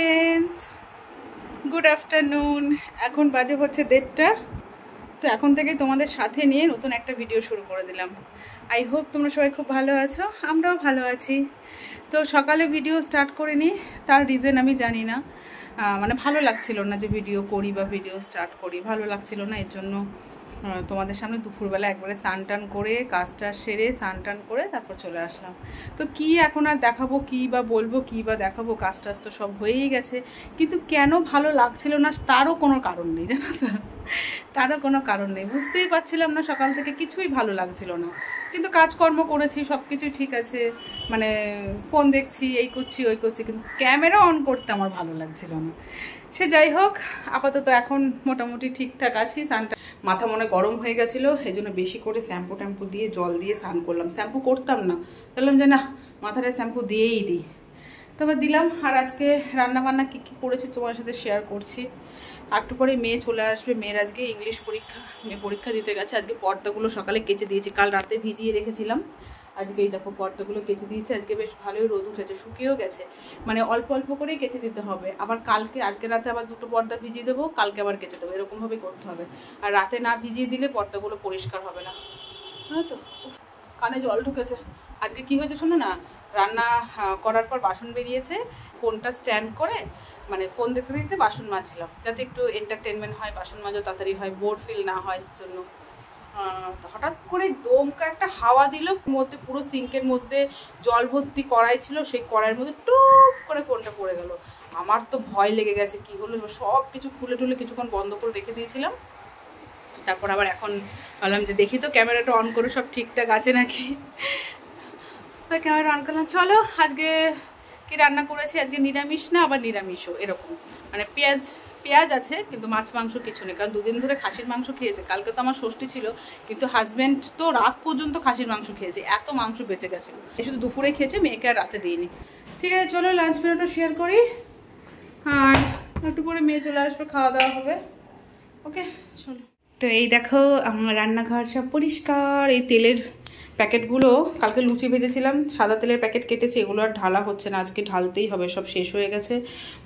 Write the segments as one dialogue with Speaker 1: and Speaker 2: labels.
Speaker 1: Friends, good afternoon. এখন বাজে হচ্ছে 1:30টা। তো এখন থেকেই তোমাদের সাথে নিয়ে নতুন একটা ভিডিও শুরু করে দিলাম। আই হোপ তোমরা সবাই খুব ভালো আছো, আমরাও ভালো আছি। তো সকালে ভিডিও স্টার্ট করিনি, তার রিজন আমি জানি না। মানে ভালো লাগছিল না যে ভিডিও করি বা ভিডিও স্টার্ট করি, ভালো লাগছিল না। এর জন্য তোমাদের সামনে দুপুরবেলা একবারে স্নান টান করে কাজটা সেরে স্নান টান করে তারপর চলে আসলাম। তো কি এখন আর দেখাবো, কি বা বলবো, কি বা দেখাবো, কাজ টাজ তো সব হয়েই গেছে। কিন্তু কেন ভালো লাগছিল না তারও কোনো কারণ নেই, জানো তো, তারও কোনো কারণ নেই। বুঝতেই পারছিলাম না, সকাল থেকে কিছুই ভালো লাগছিল না। কিন্তু কাজকর্ম করেছি, সব কিছুই ঠিক আছে, মানে ফোন দেখছি, এই করছি ওই করছি, কিন্তু ক্যামেরা অন করতে আমার ভালো লাগছিল না। সে যাই হোক, আপাতত এখন মোটামুটি ঠিকঠাক আছি। স্নানটা মাথা মনে গরম হয়ে গেছিলো, এই জন্য বেশি করে শ্যাম্পু ট্যাম্পু দিয়ে জল দিয়ে স্নান করলাম। শ্যাম্পু করতাম না, বললাম যে না, মাথাটা শ্যাম্পু দিয়েই দিই, তবে দিলাম। আর আজকে রান্নাবান্না কী কী করেছি তোমার সাথে শেয়ার করছি। একটু পরে মেয়ে চলে আসবে, মেয়ের আজকে ইংলিশ পরীক্ষা, মেয়ে পরীক্ষা দিতে গেছে। আজকে পর্দাগুলো সকালে কেচে দিয়েছি, কাল রাতে ভিজিয়ে রেখেছিলাম। আজকে এই দেখো পর্দাগুলো কেচে দিয়েছে। আজকে বেশ ভালোই রোদ উঠেছে, শুকিয়েও গেছে, মানে অল্প অল্প করেই কেচে দিতে হবে। আবার কালকে, আজকে রাতে আবার 2টো পর্দা ভিজিয়ে দেবো, কালকে আবার কেচে দেবো, এরকমভাবেই করতে হবে। আর রাতে না ভিজিয়ে দিলে পর্দাগুলো পরিষ্কার হবে না, হ্যাঁ। তো কানে জল ঢুকেছে। আজকে কি হয়েছে শোনো না, রান্না করার পর বাসন বেরিয়েছে, ফোনটা স্ট্যান্ড করে মানে ফোন দেখতে দেখতে বাসন মাজছিলাম, যাতে একটু এন্টারটেনমেন্ট হয়, বাসন মাজা তাড়াতাড়ি হয়, বোর ফিল না হয় জন্য। হঠাৎ করে দমকা একটা হাওয়া দিল, মধ্যে পুরো সিঙ্কের মধ্যে জল ভর্তি কড়াই ছিল, সেই কড়াইয়ের মধ্যে টুপ করে ফোনটা পড়ে গেল। আমার তো ভয় লেগে গেছে, কি হলো, সব কিছু খুলে টুলে কিছুক্ষণ বন্ধ করে রেখে দিয়েছিলাম। তারপর আবার এখন ভাবলাম যে দেখি তো ক্যামেরাটা অন করে সব ঠিকঠাক আছে নাকি। তো ক্যামেরা অন করলাম। চলো, আজকে কি রান্না করেছি, আজকে নিরামিষ না আবার নিরামিষও এরকম, মানে পেঁয়াজ আছে কিন্তু মাছ মাংস কিছু নেই, কারণ 2 দিন ধরে খাসির মাংস খেয়েছে। কালকে তো আমার ষষ্ঠী ছিল, কিন্তু হাজব্যান্ড তো রাত পর্যন্ত খাসির মাংস খেয়েছে, এত মাংস বেঁচে গেছিলো। শুধু দুপুরে খেয়েছে, মেয়েকে আর রাতে দিইনি। ঠিক আছে, চলো লাঞ্চ মেনুটা শেয়ার করি। আর একটু পরে মেয়ে চলে আসবে, খাওয়া দাওয়া হবে। ওকে চলো। তো এই দেখো আমার রান্নাঘর সব পরিষ্কার। এই তেলের প্যাকেটগুলো কালকে লুচি ভেজেছিলাম, সাদা তেলের প্যাকেট কেটেছি, এগুলো আর ঢালা হচ্ছে না, আজকে ঢালতেই হবে, সব শেষ হয়ে গেছে,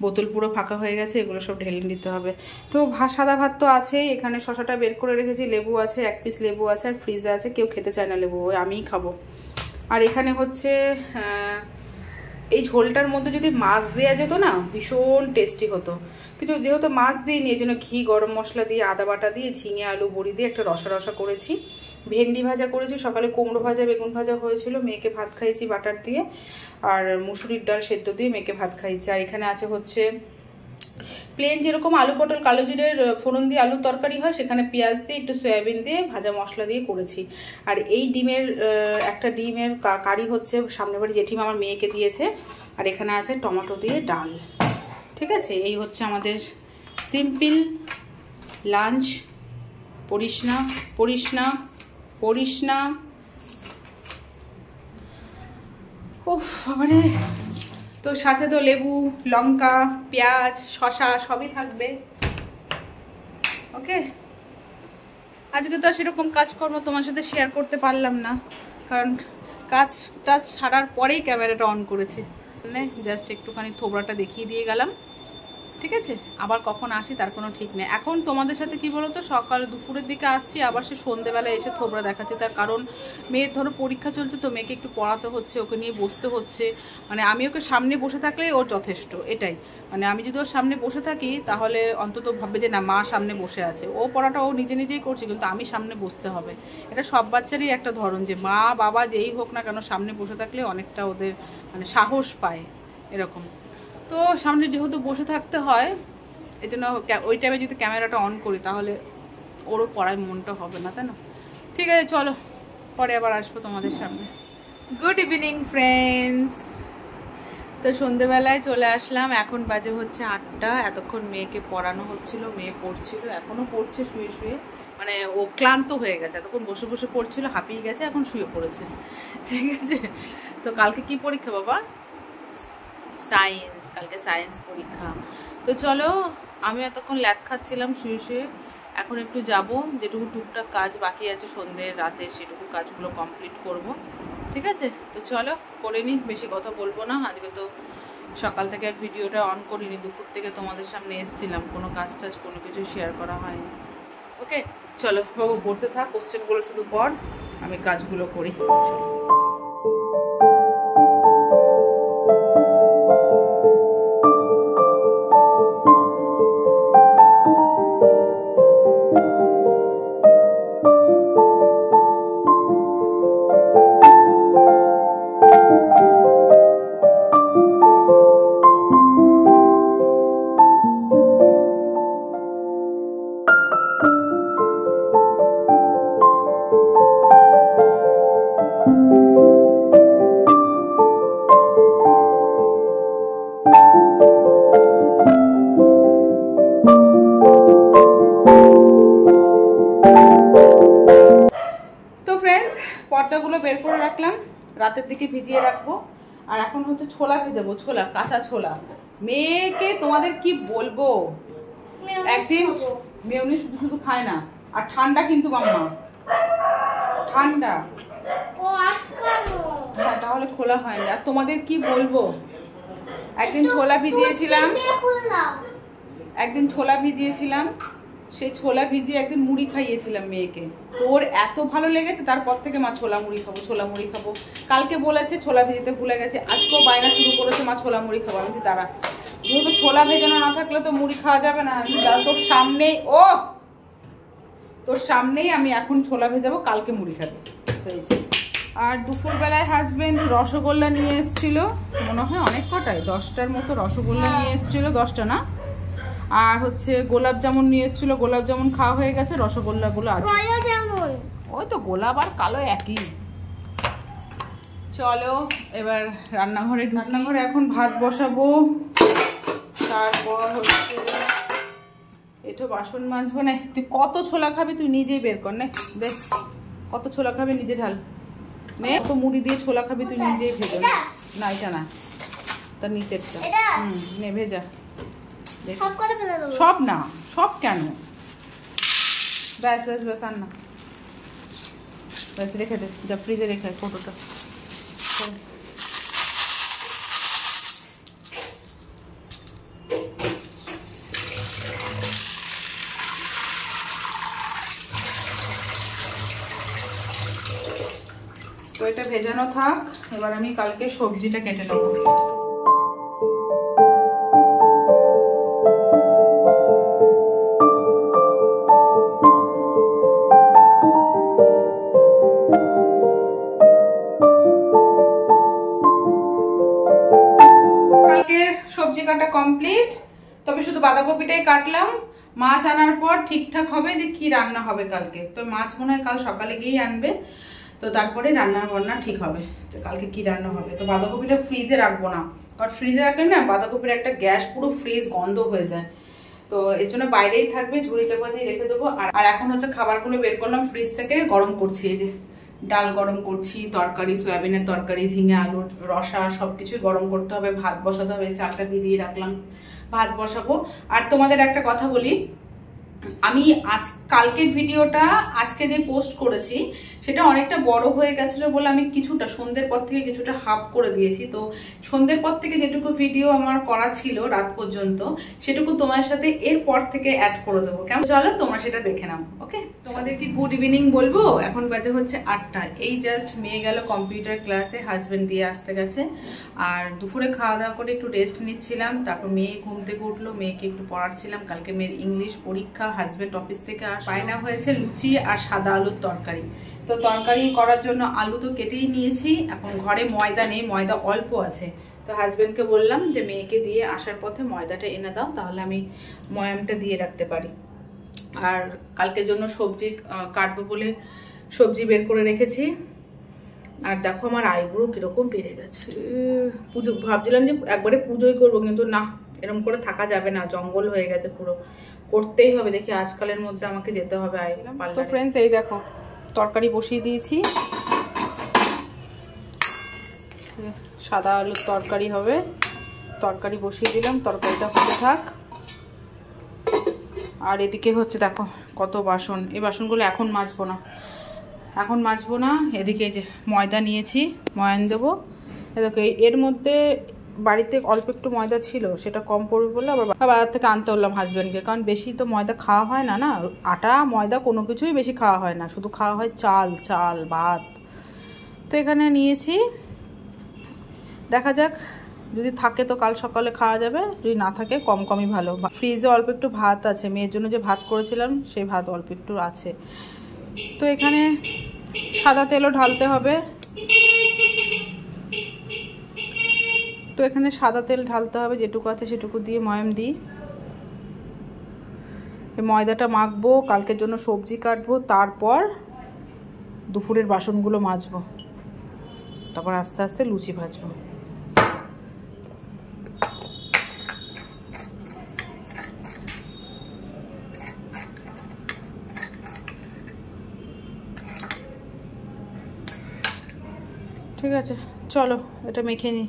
Speaker 1: বোতল পুরো ফাঁকা হয়ে গেছে, এগুলো সব ঢেলে নিতে হবে। তো সাদা ভাত তো আছেই, এখানে শশাটা বের করে রেখেছি, লেবু আছে, 1 পিস লেবু আছে, আর ফ্রিজে আছে, কেউ খেতে চায় না লেবু, ওই আমিই খাবো। আর এখানে হচ্ছে এই ঝোলটার মধ্যে যদি মাছ দেওয়া যেত না, ভীষণ টেস্টি হতো, কিন্তু যেহেতু মাছ দিইনি, এই জন্য ঘি, গরম মশলা দিয়ে, আদা বাটা দিয়ে, ঝিঙে আলু বড়ি দিয়ে একটা রসা রসা করেছি। ভেন্ডি ভাজা করেছি, সকালে কুমড়ো ভাজা বেগুন ভাজা হয়েছিল, মেয়েকে ভাত খাইয়েছি বাটার দিয়ে, আর মুসুরির ডাল সেদ্ধ দিয়ে মেয়েকে ভাত খাইয়েছি। আর এখানে আছে হচ্ছে প্লেন যেরকম আলু পটল কালো জিরের ফোড়ন দিয়ে আলুর তরকারি হয়, সেখানে পেঁয়াজ দিয়ে একটু সয়াবিন দিয়ে ভাজা মশলা দিয়ে করেছি। আর এই একটা ডিমের কারি হচ্ছে সামনের বাড়ি জেঠিমা আমার মেয়েকে দিয়েছে। আর এখানে আছে টমেটো দিয়ে ডাল। ঠিক আছে, এই হচ্ছে আমাদের সিম্পল লাঞ্চ। পড়িস না পড়িস না পড়িস না, উফ বাবারে। তো সাথে তো লেবু, লঙ্কা, পেঁয়াজ, শসা সবই থাকবে। ওকে, আজকে তো সেরকম কাজকর্ম তোমার সাথে শেয়ার করতে পারলাম না, কারণ কাজটা সারার পরেই ক্যামেরাটা অন করেছি, মানে জাস্ট একটুখানি থোবড়াটা দেখিয়ে দিয়ে গেলাম। ঠিক আছে, আবার কখন আসি তার কোনো ঠিক নেই। এখন তোমাদের সাথে কি বলো তো, সকাল দুপুরের দিকে আসছি, আবার সে সন্ধ্যেবেলায় এসে থোবড়া দেখাচ্ছে। তার কারণ মেয়ের ধরো পরীক্ষা চলছে, তো মেয়েকে একটু পড়াতে হচ্ছে, ওকে নিয়ে বসতে হচ্ছে। মানে আমি ওকে সামনে বসে থাকলে ওর যথেষ্ট, এটাই। মানে আমি যদি ওর সামনে বসে থাকি, তাহলে অন্তত ভাববে যে না, মা সামনে বসে আছে, ও পড়াটা ও নিজে নিজেই করছে, কিন্তু আমি সামনে বসতে হবে। এটা সব বাচ্চারই একটা ধরন, যে মা বাবা যেই হোক না কেন, সামনে বসে থাকলে অনেকটা ওদের মানে সাহস পায়, এরকম। তো সামনে যেহেতু বসে থাকতে হয়, এই জন্য ওই টাইমে যদি ক্যামেরাটা অন করি, তাহলে ওরও পড়ায় মনটা হবে না, তাই না? ঠিক আছে, চলো পরে আবার আসবো তোমাদের সামনে। Good evening friends. তো সন্ধেবেলায় চলে আসলাম, এখন বাজে হচ্ছে 8টা। এতক্ষণ মেয়েকে পড়ানো হচ্ছিল, মেয়ে পড়ছিল, এখনও পড়ছে শুয়ে শুয়ে, মানে ও ক্লান্ত হয়ে গেছে, এতক্ষণ বসে বসে পড়ছিল, হাঁপিয়ে গেছে, এখন শুয়ে পড়েছে। ঠিক আছে, তো কালকে কি পরীক্ষা বাবা? সায়েন্স, কালকে সায়েন্স পরীক্ষা। তো চলো, আমি এতক্ষণ ল্যাদ খাচ্ছিলাম শুয়ে শুয়ে, এখন একটু যাব, যেটুকু টুকটাক কাজ বাকি আছে সন্ধ্যে রাতে, সেটুকু কাজগুলো কমপ্লিট করব। ঠিক আছে, তো চলো করে নিই, বেশি কথা বলবো না। আজকে তো সকাল থেকে আর ভিডিওটা অন করিনি, দুপুর থেকে তোমাদের সামনে এসেছিলাম, কোনো কাজ টাজ কোনো কিছু শেয়ার করা হয়নি। ওকে চলো বাবু পড়তে থাক, কোশ্চেনগুলো শুধু পড়, আমি কাজগুলো করি। পর্দাগুলো বের করে রাখলাম, রাতের দিকে ভিজিয়ে রাখবো। আর এখন হচ্ছে ছোলা ভেজাবো, ছোলা, কাঁচা ছোলা। মেয়েকে তোমাদের কি বলবো, একদিন মেয়নিজ শুধু শুধু খায় না, আর ঠান্ডা কিন্তু মাম্মা, ঠান্ডা। হ্যাঁ তাহলে খোলা হয় না। আর তোমাদের কি বলবো, একদিন ছোলা ভিজিয়েছিলাম, সেই ছোলা ভিজিয়ে একদিন মুড়ি খাইয়েছিলাম মেয়েকে, তো ওর এত ভালো লেগেছে, তারপর থেকে মা ছোলা মুড়ি খাবো। কালকে বলেছে ছোলা ভিজিতে ভুলে গেছে, আজকেও বায়না শুরু করেছে মা ছোলা মুড়ি খাবো। আমি তারা যেহেতু ছোলা ভেজানো না থাকলে তো মুড়ি খাওয়া যাবে না, তোর সামনেই আমি এখন ছোলা ভেজাবো, কালকে মুড়ি খাবো হয়েছে। আর দুপুরবেলায় হাজবেন্ড রসগোল্লা নিয়ে এসেছিল, মনে হয় অনেক কটাই, 10টার মতো রসগোল্লা নিয়ে এসেছিল, 10টা না। আর হচ্ছে গোলাপ জামুন নিয়ে এসেছিল, গোলাপ জামুন খাওয়া হয়ে গেছে, রসগোল্লা গুলো আছে। ওই তো গোলাপ আর কালো একই। চলো এবার রান্নাঘরে এখন ভাত বসাবো, তারপর হচ্ছে একটু বাসন মাজবো। না তুই কত ছোলা খাবি, তুই নিজেই বের কর, না দেখ কত ছোলা খাবি, নিজে ঢাল নে। কত মুড়ি দিয়ে ছোলা খাবি তুই নিজেই ভেজে। না এটা না, তার নিচেরটা নে ভেজা। সব না, সব কেন, ব্যাস আর না, ব্যাস রেখে দে, যা ফ্রিজে রেখে ফটোটা। তো এটা ভেজানো থাক, এবার আমি কালকে সবজিটা কেটে নেবো। সবজি কাটা কমপ্লিট, তবে শুধু বাঁধাকপিটাই কাটলাম। মাছ আনার পর ঠিকঠাক হবে যে কি রান্না হবে কালকে। তো মাছ মনে হয় কাল সকালে গিয়েই আনবে, তো তারপরে রান্না ঠিক হবে যে কালকে কি রান্না হবে। তো বাঁধাকপিটা ফ্রিজে রাখবো না, কারণ ফ্রিজে রাখলে না বাঁধাকপির একটা গ্যাস, পুরো ফ্রিজ গন্ধ হয়ে যায়, তো এর জন্য বাইরেই থাকবে, ঝুড়ি চাপা দিয়ে রেখে দেবো। আর এখন হচ্ছে খাবারগুলো বের করলাম ফ্রিজ থেকে, গরম করছি। এই যে ডাল গরম করছি, তরকারি সয়াবিনের তরকারি, ঝিঙে আলুর রসা সবকিছুই গরম করতে হবে, ভাত বসাতে হবে, চালটা ভিজিয়ে রাখলাম, ভাত বসাবো। আর তোমাদের একটা কথা বলি, আমি কালকের ভিডিওটা আজকে যে পোস্ট করেছি সেটা অনেকটা বড় হয়ে গেছিলো বলে আমি কিছুটা সন্ধ্যের পর থেকে কিছুটা হাফ করে দিয়েছি। তো সন্ধ্যের পর থেকে যেটুকু ভিডিও আমার করা ছিল রাত পর্যন্ত, সেটুকু তোমার সাথে এরপর থেকে অ্যাড করে দেবো, কেমন? চলো তোমরা সেটা দেখে নাও। ওকে, তোমাদেরকে গুড ইভিনিং বলবো। এখন বাজে হচ্ছে 8টা, এই জাস্ট মেয়ে গেল কম্পিউটার ক্লাসে, হাজবেন্ড দিয়ে আসতে গেছে। আর দুপুরে খাওয়া দাওয়া করে একটু রেস্ট নিচ্ছিলাম, তারপর মেয়ে ঘুম থেকে উঠলো, মেয়েকে একটু পড়াচ্ছিলাম। কালকে মেয়ের ইংলিশ পরীক্ষা, হাজবেন্ড অফিস থেকে বায়না হয়েছে লুচি আর সাদা আলুর তরকারি। তো তরকারি করার জন্য আলু তো কেটেই নিয়েছি, এখন ঘরে ময়দা নেই, ময়দা অল্প আছে। তো হাজবেন্ডকে বললাম যে মেয়েকে দিয়ে আসার পথে ময়দাটা এনে দাও, তাহলে আমি ময়ামটা দিয়ে রাখতে পারি। আর কালকের জন্য সবজি কাটবো বলে সবজি বের করে রেখেছি। আর দেখো আমার আইব্রো কিরকম বেড়ে গেছে, পুজো ভাবছিলাম যে একবারে পুজোই করবো, কিন্তু না, এরকম করে থাকা যাবে না, জঙ্গল হয়ে গেছে পুরো, করতেই হবে। দেখি আজকালের মধ্যে আমাকে যেতে হবে আইলাম। তো ফ্রেন্ডস এই দেখো তরকারি বসিয়ে দিয়েছি, সাদা আলুর তরকারি হবে, তরকারি বসিয়ে দিলাম, তরকারিটা হতে থাক। আর এদিকে হচ্ছে দেখো কত বাসন, এই বাসনগুলো এখন মাজবো না, এখন মাজবো না। এদিকে যে ময়দা নিয়েছি, ময়ান দেবো। এদিকে এর মধ্যে বাড়িতে অল্প একটু ময়দা ছিল, সেটা কম পড়বে বলে আবার বাজার থেকে আনতে হলাম হাজব্যান্ডকে, কারণ বেশি তো ময়দা খাওয়া হয় না, না আটা ময়দা কোনো কিছুই বেশি খাওয়া হয় না, শুধু খাওয়া হয় চাল ভাত। তো এখানে নিয়েছি, দেখা যাক যদি থাকে তো কাল সকালে খাওয়া যাবে, যদি না থাকে কমই ভালো। ফ্রিজে অল্প একটু ভাত আছে, মেয়ের জন্য যে ভাত করেছিলাম সেই ভাত অল্প একটু আছে। তো এখানে সাদা তেলও ঢালতে হবে, তো এখানে সাদা তেল ঢালতে হবে, যেটুকু আছে সেটুকু দিয়ে ময়াম দিই। এই ময়দাটা মাখবো, কালকের জন্য সবজি কাটবো, তারপর দুপুরের বাসনগুলো মাজবো, তারপর আস্তে আস্তে লুচি ভাজবো। ঠিক আছে, চলো এটা মেখে নিই।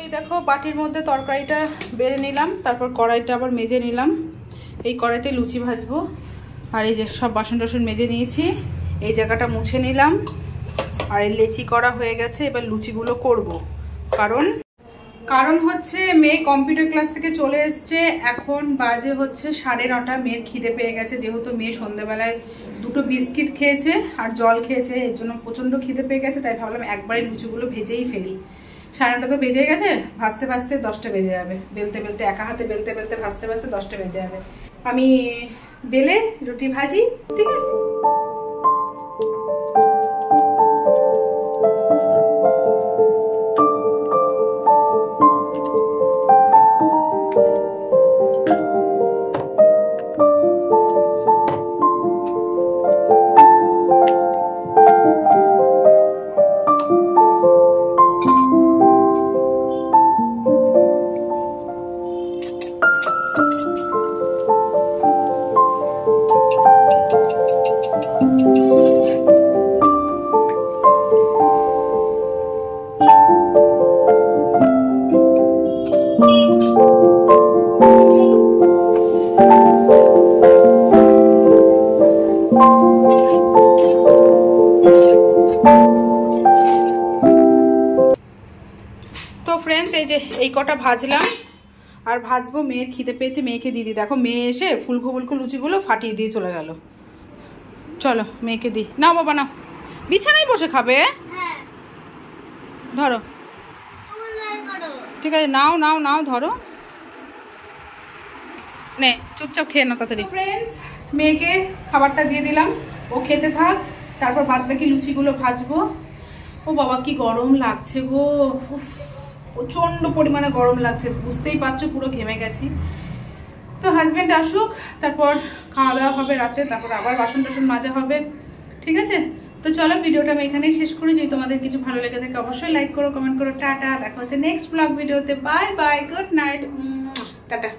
Speaker 1: এই দেখো বাটির মধ্যে তরকারিটা বেড়ে নিলাম, তারপর কড়াইটা আবার মেজে নিলাম। এই কড়াইতে লুচি ভাজবো। আর এই যে সব বাসন টাসন মেজে নিয়েছি, এই জায়গাটা মুছে নিলাম। আর এই লেচি করা হয়ে গেছে, এবার লুচিগুলো করব। কারণ হচ্ছে মেয়ে কম্পিউটার ক্লাস থেকে চলে এসছে, এখন বাজে হচ্ছে 9:30। মেয়ের খিদে পেয়ে গেছে, যেহেতু মেয়ে সন্ধ্যেবেলায় 2টো বিস্কিট খেয়েছে আর জল খেয়েছে, এর জন্য প্রচণ্ড খিদে পেয়ে গেছে। তাই ভাবলাম একবারে লুচিগুলো ভেজেই ফেলি। 9:30 তো বেজে গেছে, ভাজতে 10টা বেজে যাবে, বেলতে একা হাতে বেলতে ভাজতে 10টা বেজে যাবে। আমি বেলে রুটি ভাজি, ঠিক আছে? তো ফ্রেন্ডস, এই যে এই কটা ভাজলাম আর ভাজবো। মেয়ের খিদে পেয়েছে, মেয়েকে দিদি। দেখো মেয়ে এসে ফুলকো লুচিগুলো ফাটিয়ে দিয়ে চলে গেল। চলো মেয়েকে দিই। নাও বাবা নাও, বিছানায় বসে খাবে। ধরো, ঠিক আছে, নাও ধরো, নে চুপচাপ খেয়ে নাও তাড়াতাড়ি। ফ্রেন্ডস, মেয়েকে খাবারটা দিয়ে দিলাম, ও খেতে থাক, তারপর বাদ বাকি লুচিগুলো ভাজবো। ও বাবা কি গরম লাগছে গো, প্রচণ্ড পরিমাণে গরম লাগছে, বুঝতেই পারছো, পুরো ঘেমে গেছি। তো হাজব্যান্ড আসুক, তারপর খাওয়া দাওয়া হবে রাতে, তারপর আবার বাসন টাসন মাজা হবে, ঠিক আছে? তো চলো ভিডিওটা আমি এখানেই শেষ করি। যদি তোমাদের কিছু ভালো লেগে থাকে অবশ্যই লাইক করো, কমেন্ট করো। টাটা, দেখা হচ্ছে নেক্সট ব্লগ ভিডিওতে। Bye bye, good night, tata.